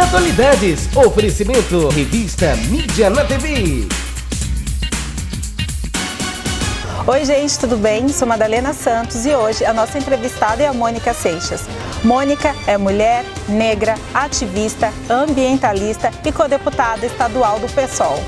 Atualidades, oferecimento, revista Mídia na TV. Oi gente, tudo bem? Sou Madalena Santos e hoje a nossa entrevistada é a Mônica Seixas. Mônica é mulher, negra, ativista, ambientalista e codeputada estadual do PSOL.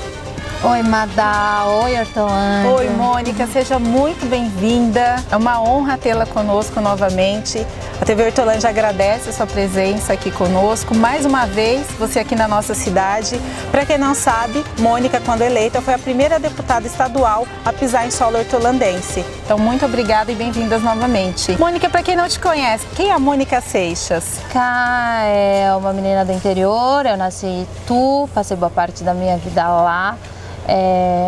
Oi, Madá. Oi, Hortolândia. Oi, Mônica. Seja muito bem-vinda. É uma honra tê-la conosco novamente. A TV Hortolândia agradece a sua presença aqui conosco. Mais uma vez, você aqui na nossa cidade. Para quem não sabe, Mônica, quando eleita, foi a primeira deputada estadual a pisar em solo hortolandense. Então, muito obrigada e bem-vindas novamente. Mônica, para quem não te conhece, quem é a Mônica Seixas? Cá é uma menina do interior. Eu nasci em Itu, passei boa parte da minha vida lá.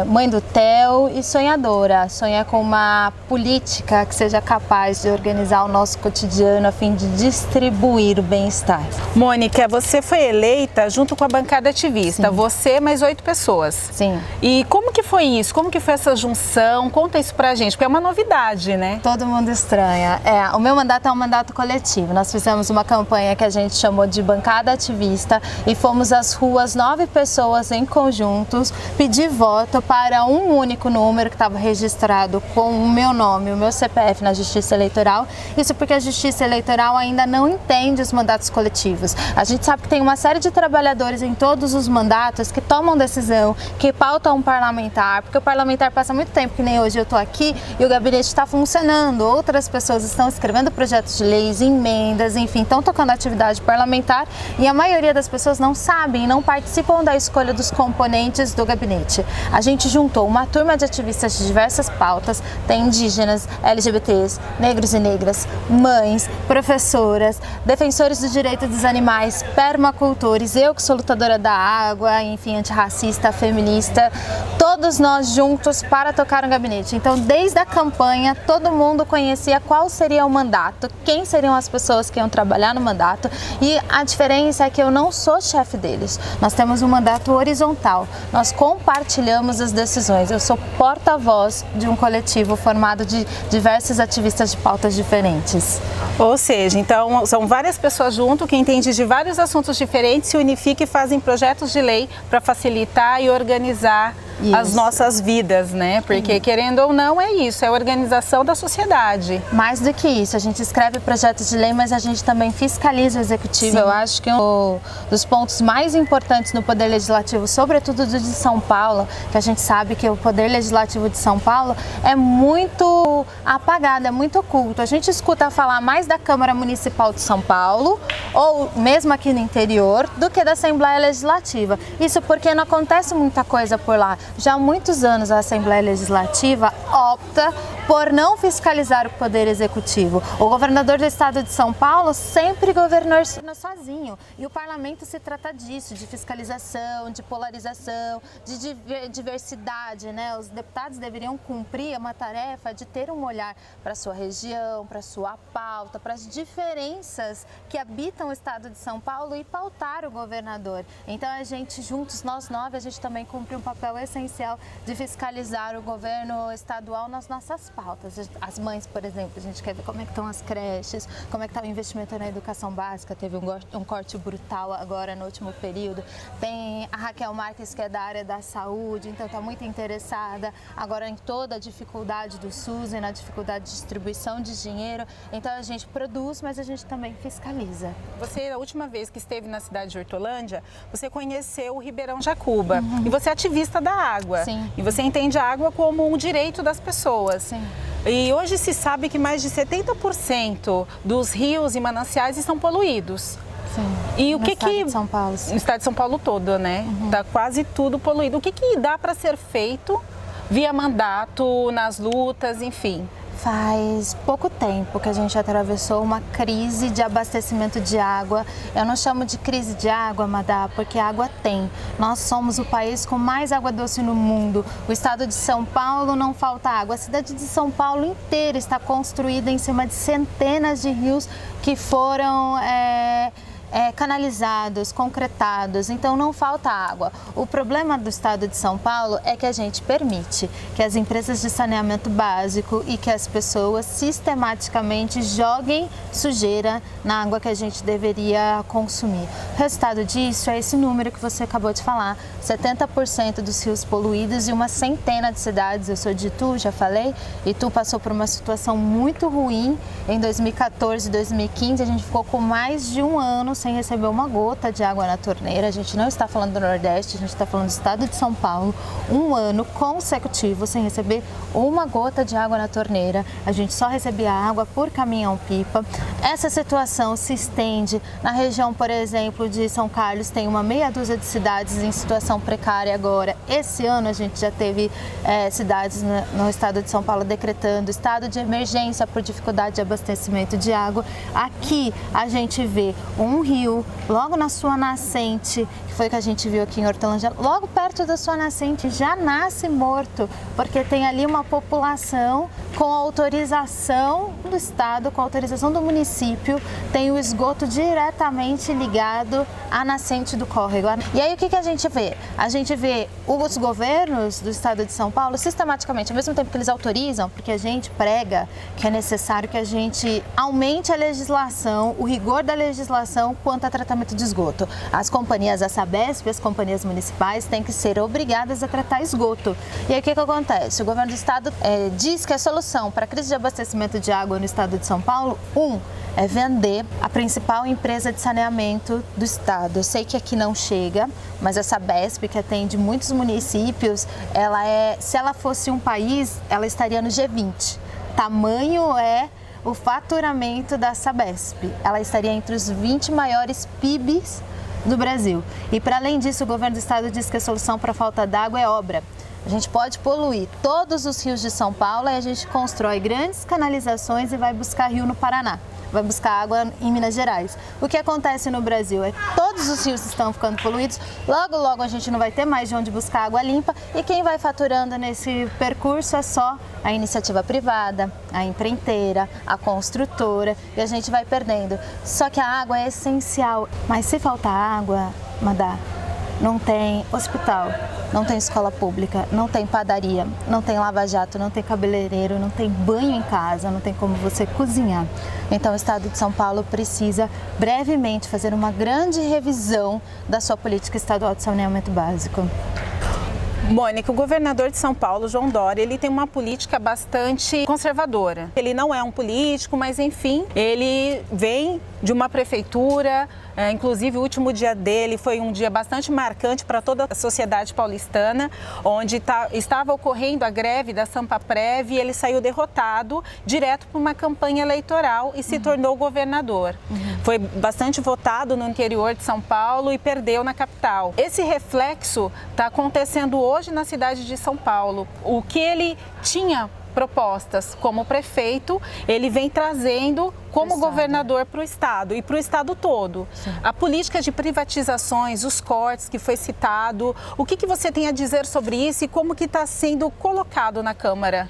Mãe do Theo e sonhadora, sonhar com uma política que seja capaz de organizar o nosso cotidiano a fim de distribuir o bem-estar. Mônica, você foi eleita junto com a bancada ativista, Sim. Você mais 8 pessoas. Sim. E como que foi isso? Como que foi essa junção? Conta isso pra gente, porque é uma novidade, né? Todo mundo estranha. O meu mandato é um mandato coletivo. Nós fizemos uma campanha que a gente chamou de bancada ativista e fomos às ruas 9 pessoas em conjuntos pedir voto para um único número que estava registrado com o meu nome, o meu CPF na Justiça Eleitoral. Isso porque a Justiça Eleitoral ainda não entende os mandatos coletivos. A gente sabe que tem uma série de trabalhadores em todos os mandatos que tomam decisão, que pautam um parlamentar, porque o parlamentar passa muito tempo, que nem hoje eu estou aqui, e o gabinete está funcionando. Outras pessoas estão escrevendo projetos de leis, emendas, enfim, estão tocando atividade parlamentar e a maioria das pessoas não sabem, não participam da escolha dos componentes do gabinete. A gente juntou uma turma de ativistas de diversas pautas, tem indígenas, LGBTs, negros e negras, mães, professoras, defensores do direito dos animais, permacultores, eu que sou lutadora da água, enfim, antirracista, feminista, todos nós juntos para tocar um gabinete. Então, desde a campanha, todo mundo conhecia qual seria o mandato, quem seriam as pessoas que iam trabalhar no mandato, e a diferença é que eu não sou chefe deles. Nós temos um mandato horizontal, nós compartilhamos as decisões. Eu sou porta-voz de um coletivo formado de diversos ativistas de pautas diferentes. Ou seja, então são várias pessoas junto que entendem de vários assuntos diferentes, se unificam e fazem projetos de lei para facilitar e organizar as nossas vidas, né? Porque querendo ou não é isso, é a organização da sociedade. Mais do que isso, a gente escreve projetos de lei, mas a gente também fiscaliza o executivo. Sim. Eu acho que um dos pontos mais importantes no Poder Legislativo, sobretudo do de São Paulo, que a gente sabe que o Poder Legislativo de São Paulo é muito apagado, é muito oculto. A gente escuta falar mais da Câmara Municipal de São Paulo, ou mesmo aqui no interior, do que da Assembleia Legislativa. Isso porque não acontece muita coisa por lá. Já há muitos anos a Assembleia Legislativa opta por não fiscalizar o Poder Executivo. O governador do estado de São Paulo sempre governou sozinho. E o parlamento se trata disso, de fiscalização, de polarização, de diversidade, né? Os deputados deveriam cumprir uma tarefa de ter um olhar para a sua região, para a sua pauta, para as diferenças que habitam o estado de São Paulo e pautar o governador. Então a gente, juntos, nós 9, a gente também cumpre um papel essencial de fiscalizar o governo estadual nas nossas pautas. As mães, por exemplo, a gente quer ver como é que estão as creches, como é que está o investimento na educação básica, teve um corte brutal agora no último período. Tem a Raquel Marques, que é da área da saúde, então está muito interessada agora em toda a dificuldade do SUS e na dificuldade de distribuição de dinheiro. Então a gente produz, mas a gente também fiscaliza. Você, a última vez que esteve na cidade de Hortolândia, você conheceu o Ribeirão Jacuba e você é ativista da água. Sim. E você entende a água como um direito das pessoas. Sim. E hoje se sabe que mais de 70% dos rios e mananciais estão poluídos. Sim. E o no que estado que de São Paulo? Sim. No estado de São Paulo todo, né? Tá quase tudo poluído. O que dá para ser feito via mandato, nas lutas, enfim? Faz pouco tempo que a gente atravessou uma crise de abastecimento de água. Eu não chamo de crise de água, Madá, porque água tem. Nós somos o país com mais água doce no mundo. O estado de São Paulo não falta água. A cidade de São Paulo inteira está construída em cima de centenas de rios que foram canalizados, concretados, então não falta água. O problema do estado de São Paulo é que a gente permite que as empresas de saneamento básico e que as pessoas sistematicamente joguem sujeira na água que a gente deveria consumir. O resultado disso é esse número que você acabou de falar, 70% dos rios poluídos e uma centena de cidades. Eu sou de Itu, já falei, Itu passou por uma situação muito ruim em 2014 e 2015, a gente ficou com mais de um ano sem receber uma gota de água na torneira. A gente não está falando do Nordeste, a gente está falando do estado de São Paulo, um ano consecutivo sem receber uma gota de água na torneira. A gente só recebia água por caminhão-pipa. Essa situação se estende na região, por exemplo, de São Carlos, tem uma meia dúzia de cidades em situação precária agora. Esse ano a gente já teve cidades no estado de São Paulo decretando estado de emergência por dificuldade de abastecimento de água. Aqui a gente vê um rio logo na sua nascente, que foi o que a gente viu aqui em Hortolândia, logo perto da sua nascente já nasce morto, porque tem ali uma população com autorização do estado, com autorização do município, tem o esgoto diretamente ligado à nascente do córrego. E aí o que a gente vê? A gente vê os governos do estado de São Paulo sistematicamente, ao mesmo tempo que eles autorizam, porque a gente prega que é necessário que a gente aumente a legislação, o rigor da legislação quanto a tratamento de esgoto. As companhias, a Sabesp, as companhias municipais têm que ser obrigadas a tratar esgoto. E aí o que acontece? O governo do estado diz que a solução para a crise de abastecimento de água no estado de São Paulo, é vender a principal empresa de saneamento do estado. Eu sei que aqui não chega, mas a Sabesp, que atende muitos municípios, se ela fosse um país, ela estaria no G20. Tamanho é o faturamento da Sabesp. Ela estaria entre os 20 maiores PIBs do Brasil. E para além disso, o governo do estado diz que a solução para a falta d'água é obra. A gente pode poluir todos os rios de São Paulo e a gente constrói grandes canalizações e vai buscar rio no Paraná, vai buscar água em Minas Gerais. O que acontece no Brasil é que todos os rios estão ficando poluídos, logo a gente não vai ter mais de onde buscar água limpa e quem vai faturando nesse percurso é só a iniciativa privada, a empreiteira, a construtora e a gente vai perdendo. Só que a água é essencial, mas se faltar água, Madá, não tem hospital, não tem escola pública, não tem padaria, não tem lava-jato, não tem cabeleireiro, não tem banho em casa, não tem como você cozinhar. Então o estado de São Paulo precisa brevemente fazer uma grande revisão da sua política estadual de saneamento básico. Mônica, o governador de São Paulo, João Dória, ele tem uma política bastante conservadora. Ele não é um político, mas enfim, ele vem de uma prefeitura, inclusive o último dia dele foi um dia bastante marcante para toda a sociedade paulistana, onde estava ocorrendo a greve da Sampaprev e ele saiu derrotado direto por uma campanha eleitoral e se tornou governador. Foi bastante votado no interior de São Paulo e perdeu na capital. Esse reflexo está acontecendo hoje na cidade de São Paulo. O que ele tinha propostas como prefeito, ele vem trazendo como governador para o estado e para o estado todo. Sim. A política de privatizações, os cortes que foi citado, o que você tem a dizer sobre isso e como que está sendo colocado na Câmara?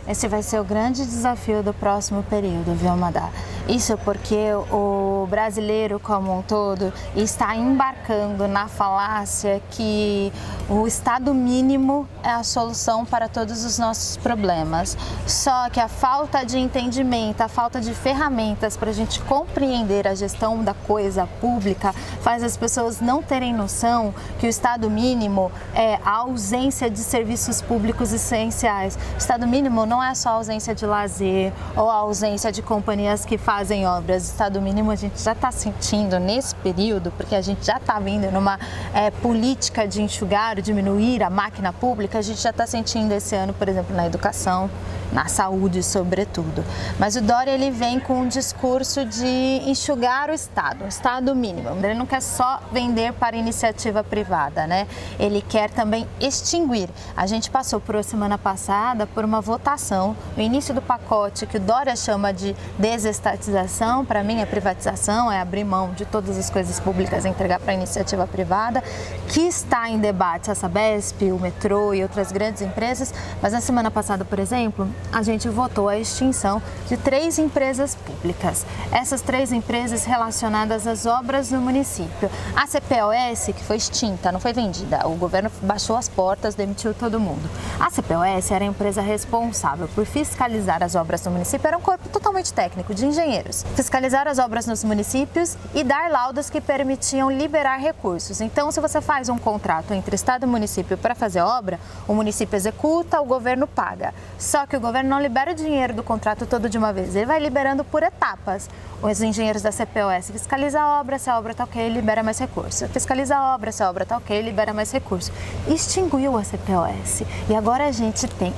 Esse vai ser o grande desafio do próximo período, viu, Madá? Isso porque o brasileiro como um todo está embarcando na falácia que o estado mínimo é a solução para todos os nossos problemas. Só que a falta de entendimento, a falta de ferramentas para a gente compreender a gestão da coisa pública faz as pessoas não terem noção que o estado mínimo é a ausência de serviços públicos essenciais. O estado mínimo não é só a ausência de lazer ou a ausência de companhias que fazem obras. O estado mínimo a gente já está sentindo nesse período, porque a gente já está vindo numa política de enxugar, diminuir a máquina pública, a gente já está sentindo esse ano, por exemplo, na educação, na saúde, sobretudo. Mas o Dória, ele vem com um discurso de enxugar o estado mínimo. Ele não quer só vender para iniciativa privada, né? Ele quer também extinguir. A gente passou por semana passada por uma votação, no início do pacote que o Dória chama de desestatização, para mim é privatização, é abrir mão de todas as coisas públicas e entregar para a iniciativa privada, que está em debate a Sabesp, o metrô e outras grandes empresas, mas na semana passada, por exemplo, a gente votou a extinção de 3 empresas públicas. Essas 3 empresas relacionadas às obras no município. A CPOS, que foi extinta, não foi vendida, o governo baixou as portas, demitiu todo mundo. A CPOS era a empresa responsável por fiscalizar as obras no município, era um corpo totalmente técnico, de engenheiros. Fiscalizar as obras nos municípios e dar laudos que permitiam liberar recursos. Então, se você faz um contrato entre Estado e município para fazer obra, o município executa, o governo paga. Só que o governo não libera o dinheiro do contrato todo de uma vez, ele vai liberando por etapas. Os engenheiros da CPOS fiscalizam a obra, se a obra está ok, libera mais recurso. Fiscaliza a obra, se a obra está ok, libera mais recurso. Extinguiu a CPOS e agora a gente tem,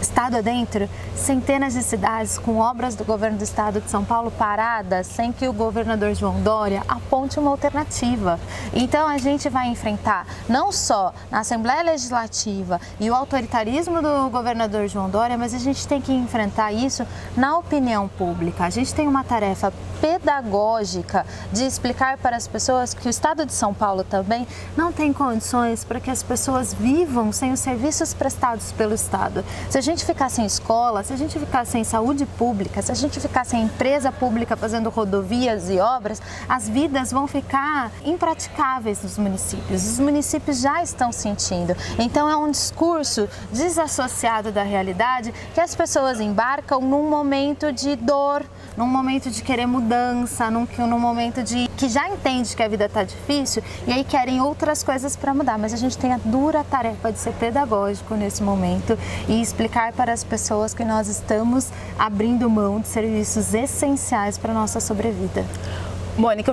estado adentro, centenas de cidades com obras do governo do estado de São Paulo paradas, sem que o governador João Dória aponte uma alternativa. Então a gente vai enfrentar não só na Assembleia Legislativa e o autoritarismo do governador João Dória, mas a gente tem que enfrentar isso na opinião pública. A gente tem uma tarefa pedagógica de explicar para as pessoas que o estado de São Paulo também não tem condições para que as pessoas vivam sem os serviços prestados pelo estado. Se a gente ficar sem escola, se a gente ficar sem saúde pública, se a gente ficar sem empresa pública fazendo rodovias e obras, as vidas vão ficar impraticáveis nos municípios. Os municípios já estão sentindo. Então é um discurso desassociado da realidade que as pessoas embarcam num momento de dor, num momento de querer mudança, num momento de que já entende que a vida está difícil e aí querem outras coisas para mudar. Mas a gente tem a dura tarefa de ser pedagógico nesse momento e explicar para as pessoas que nós estamos abrindo mão de serviços essenciais para a nossa sobrevida. Mônica,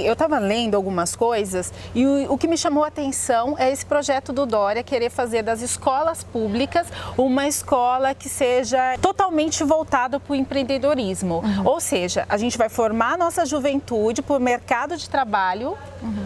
eu estava lendo algumas coisas e o que me chamou a atenção é esse projeto do Dória querer fazer das escolas públicas uma escola que seja totalmente voltada para o empreendedorismo. Ou seja, a gente vai formar a nossa juventude para o mercado de trabalho,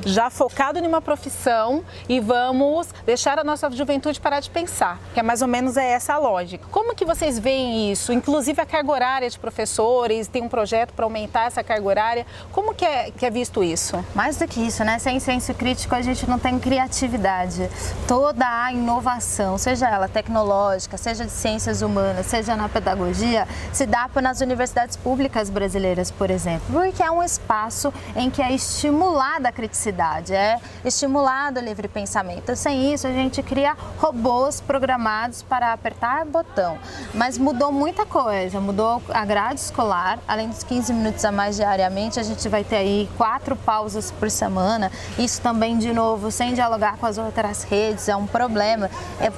já focado em uma profissão, e vamos deixar a nossa juventude parar de pensar, que é mais ou menos essa a lógica. Como que vocês veem isso? Inclusive a carga horária de professores, tem um projeto para aumentar essa carga horária. Como que é visto isso? Mais do que isso, né? Sem senso crítico a gente não tem criatividade. Toda a inovação, seja ela tecnológica, seja de ciências humanas, seja na pedagogia, se dá nas universidades públicas brasileiras, por exemplo, porque é um espaço em que é estimulada a criticidade, é estimulado o livre pensamento. Sem isso, a gente cria robôs programados para apertar botão. Mas mudou muita coisa, mudou a grade escolar, além dos 15 minutos a mais diariamente, a gente vai ter aí 4 pausas por semana. Isso também, de novo, sem dialogar com as outras redes, é um problema.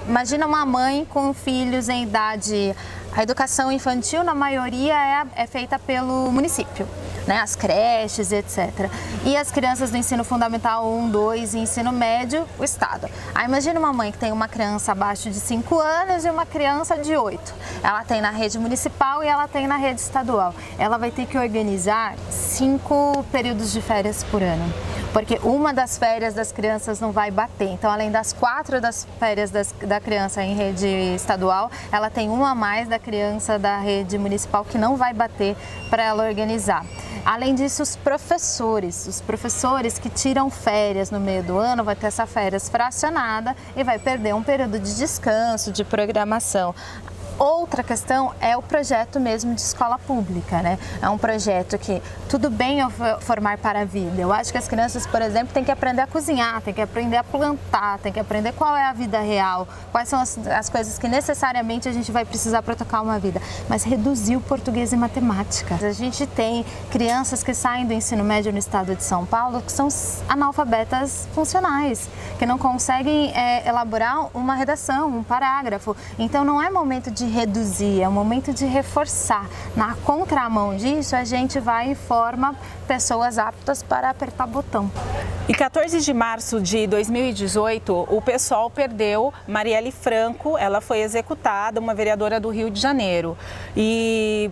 Imagina uma mãe com filhos em idade... A educação infantil, na maioria, é feita pelo município, né? As creches, etc. E as crianças do ensino fundamental 1, 2 e ensino médio, o Estado. Aí imagina uma mãe que tem uma criança abaixo de 5 anos e uma criança de 8. Ela tem na rede municipal e ela tem na rede estadual. Ela vai ter que organizar 5 períodos de férias por ano, porque uma das férias das crianças não vai bater. Então, além das 4 das férias da criança em rede estadual, ela tem uma a mais da criança da rede municipal que não vai bater para ela organizar. Além disso, os professores que tiram férias no meio do ano, vai ter essa férias fracionada e vai perder um período de descanso, de programação. Outra questão é o projeto mesmo de escola pública, né? É um projeto que tudo bem eu formar para a vida. Eu acho que as crianças, por exemplo, têm que aprender a cozinhar, têm que aprender a plantar, têm que aprender qual é a vida real, quais são as coisas que necessariamente a gente vai precisar para tocar uma vida. Mas reduzir o português e matemática. A gente tem crianças que saem do ensino médio no estado de São Paulo que são analfabetas funcionais, que não conseguem elaborar uma redação, um parágrafo. Então não é momento de reduzir, é o momento de reforçar. Na contramão disso, a gente vai e forma pessoas aptas para apertar botão. Em 14 de março de 2018, o PSOL perdeu Marielle Franco, ela foi executada, uma vereadora do Rio de Janeiro. E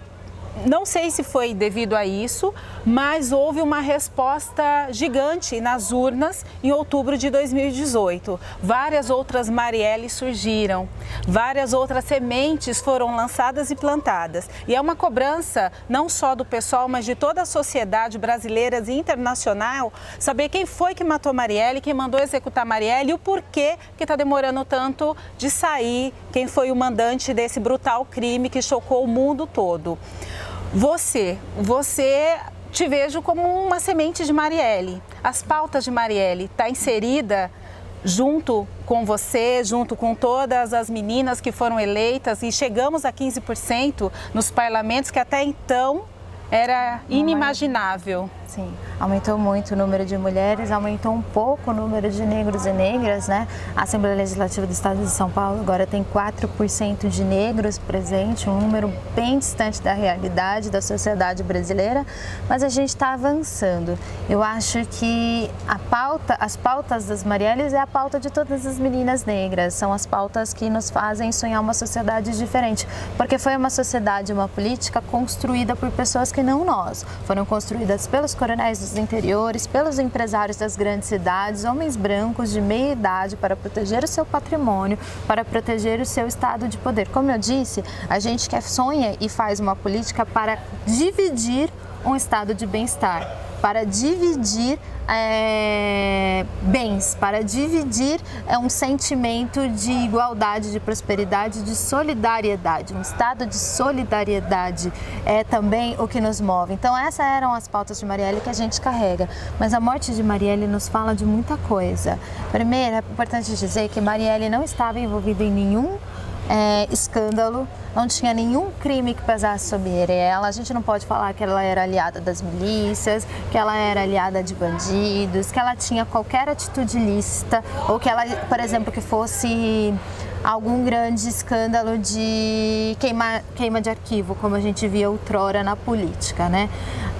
Não sei se foi devido a isso, mas houve uma resposta gigante nas urnas em outubro de 2018. Várias outras Marielles surgiram, várias outras sementes foram lançadas e plantadas. E é uma cobrança não só do pessoal, mas de toda a sociedade brasileira e internacional, saber quem foi que matou Marielle, quem mandou executar Marielle e o porquê que está demorando tanto de sair, quem foi o mandante desse brutal crime que chocou o mundo todo. Você, te vejo como uma semente de Marielle. As pautas de Marielle está inserida junto com você, junto com todas as meninas que foram eleitas e chegamos a 15% nos parlamentos que até então era inimaginável. Sim, aumentou muito o número de mulheres, aumentou um pouco o número de negros e negras, né? A Assembleia Legislativa do Estado de São Paulo agora tem 4% de negros presentes, um número bem distante da realidade da sociedade brasileira, mas a gente está avançando. Eu acho que as pautas das Marielles é a pauta de todas as meninas negras, são as pautas que nos fazem sonhar uma sociedade diferente, porque foi uma sociedade, uma política construída por pessoas que não nós, foram construídas pelos coronéis dos interiores, pelos empresários das grandes cidades, homens brancos de meia idade para proteger o seu patrimônio, para proteger o seu estado de poder. Como eu disse, a gente sonha e faz uma política para dividir um estado de bem-estar, para dividir bens, para dividir um sentimento de igualdade, de prosperidade, de solidariedade. Um estado de solidariedade é também o que nos move. Então essas eram as pautas de Marielle que a gente carrega. Mas a morte de Marielle nos fala de muita coisa. Primeiro, é importante dizer que Marielle não estava envolvida em nenhum escândalo, não tinha nenhum crime que pesasse sobre ela. A gente não pode falar que ela era aliada das milícias, que ela era aliada de bandidos, que ela tinha qualquer atitude ilícita ou que ela, por exemplo, que fosse algum grande escândalo de queima de arquivo, como a gente via outrora na política, né?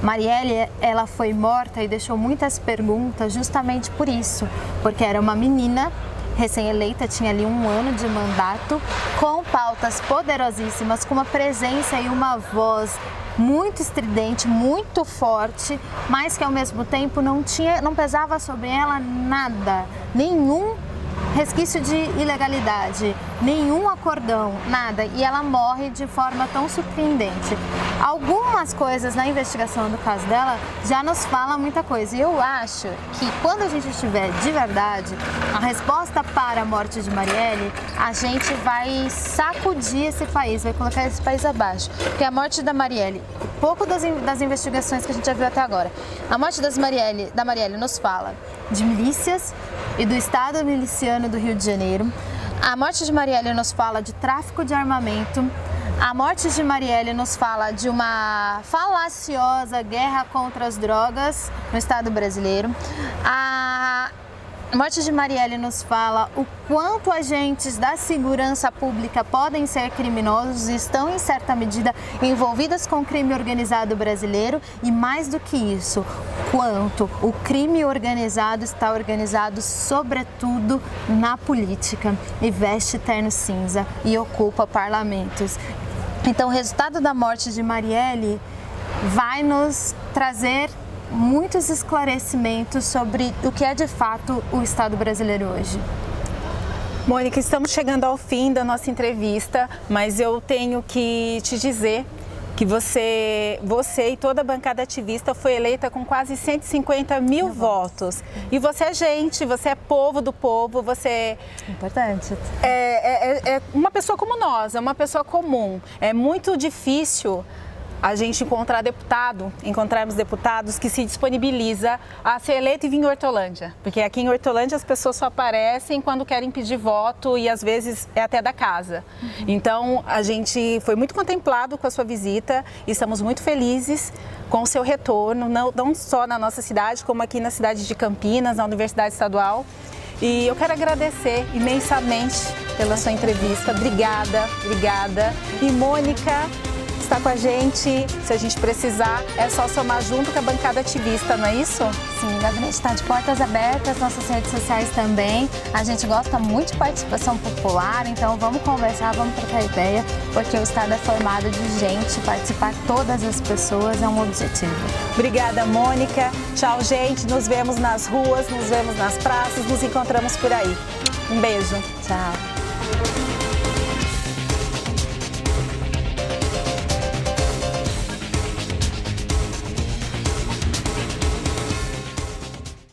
Marielle, ela foi morta e deixou muitas perguntas justamente por isso, porque era uma menina recém-eleita, tinha ali 1 ano de mandato, com pautas poderosíssimas, com uma presença e uma voz muito estridente, muito forte, mas que ao mesmo tempo não pesava sobre ela nada, nenhum resquício de ilegalidade, nenhum acordão, nada, e ela morre de forma tão surpreendente. Algumas coisas na investigação do caso dela já nos falam muita coisa, e eu acho que quando a gente tiver de verdade a resposta para a morte de Marielle, a gente vai sacudir esse país, vai colocar esse país abaixo, porque a morte da Marielle, pouco das investigações que a gente já viu até agora, a morte da Marielle nos fala de milícias e do Estado miliciano do Rio de Janeiro. A morte de Marielle nos fala de tráfico de armamento. A morte de Marielle nos fala de uma falaciosa guerra contra as drogas no Estado brasileiro. A morte de Marielle nos fala o quanto agentes da segurança pública podem ser criminosos e estão, em certa medida, envolvidas com o crime organizado brasileiro e, mais do que isso, quanto o crime organizado está organizado, sobretudo, na política e veste terno cinza e ocupa parlamentos. Então, o resultado da morte de Marielle vai nos trazer muitos esclarecimentos sobre o que é de fato o Estado brasileiro hoje. Mônica, estamos chegando ao fim da nossa entrevista, mas eu tenho que te dizer que você e toda a bancada ativista foi eleita com quase 150 mil votos. E você é gente, você é povo do povo, você importante. É uma pessoa como nós, é uma pessoa comum. É muito difícil a gente encontrarmos deputados que se disponibiliza a ser eleito e vir em Hortolândia. Porque aqui em Hortolândia as pessoas só aparecem quando querem pedir voto e às vezes é até da casa. Então a gente foi muito contemplado com a sua visita e estamos muito felizes com o seu retorno, não só na nossa cidade, como aqui na cidade de Campinas, na Universidade Estadual. E eu quero agradecer imensamente pela sua entrevista. Obrigada. E Mônica, estar com a gente, se a gente precisar, é só somar junto com a bancada ativista, não é isso? Sim, o gabinete está de portas abertas, nossas redes sociais também. A gente gosta muito de participação popular, então vamos conversar, vamos trocar ideia, porque o Estado é formado de gente, participar todas as pessoas é um objetivo. Obrigada, Mônica. Tchau, gente. Nos vemos nas ruas, nos vemos nas praças, nos encontramos por aí. Um beijo. Tchau.